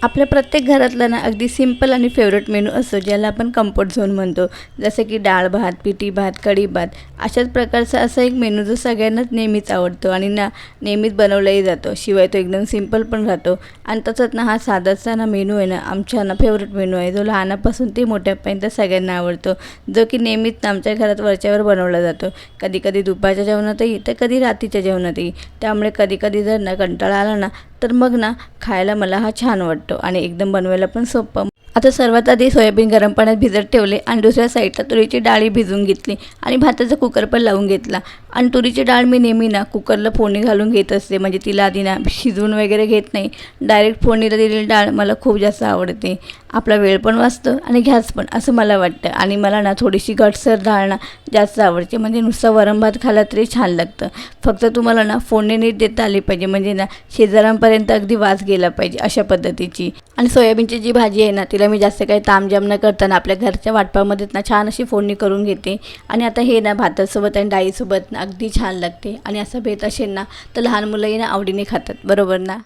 आपल्या प्रत्येक घरातला ना अगदी सिंपल आणि फेवरेट मेनू असतो, ज्याला आपण कम्फर्ट झोन म्हणतो. जसं की डाळ भात, पिठी भात, कढी भात. अशाच प्रकारचा असा एक मेनू जो सगळ्यांनाच नेहमीच आवडतो आणि ना नेहमीच बनवलाही जातो. शिवाय तो एकदम सिंपल पण राहतो. आणि तसंच ना हा साधासा ना मेनू आहे ना आमच्या ना फेवरेट मेनू आहे, जो लहानापासून ते मोठ्यापर्यंत सगळ्यांना आवडतो. जो की नेहमीच ना आमच्या घरात वरच्यावर बनवला जातो. कधी कधी दुपारच्या जेवणातही तर कधी रात्रीच्या जेवणातही. त्यामुळे कधी कधी जर ना कंटाळा आला ना तर मग ना खायला मला हा छान वाटतो आणि एकदम बनवायला पण सोपं. आता सर्वात आधी सोयाबीन गरम पाण्यात भिजत ठेवले आणि दुसऱ्या साईडला तुरीची डाळी भिजून घेतली आणि भाताचा कुकर पण लावून घेतला. आणि तुरीची डाळ मी नेहमी ना कुकरला फोडणी घालून घेत असते, म्हणजे तिला आधी ना शिजवून वगैरे घेत नाही. डायरेक्ट फोडणीला दिलेली डाळ मला खूप जास्त आवडते. आपला वेळ पण वाचतो आणि गॅस पण, असं मला वाटतं. आणि मला ना थोडीशी घटसर डाळ ना जास्त आवडते, म्हणजे नुसतं वरण भात खाला तरी छान लागतं. फक्त तुम्हाला ना फोडणी नीट देता आली पाहिजे, म्हणजे ना शेजाऱ्यांपर्यंत अगदी वास गेला पाहिजे अशा पद्धतीची. आणि सोयाबीनची जी भाजी आहे ना तिला मी जास्त काही तामजाम न करताना आपल्या घरच्या वाटपामध्येच ना छान अशी फोडणी करून घेते. आणि आता हे ना भातासोबत आणि डाळीसोबत ना अगदी छान लागते. आणि असं भेट असेल ना तर लहान मुलंही ना आवडीने खातात, बरोबर ना.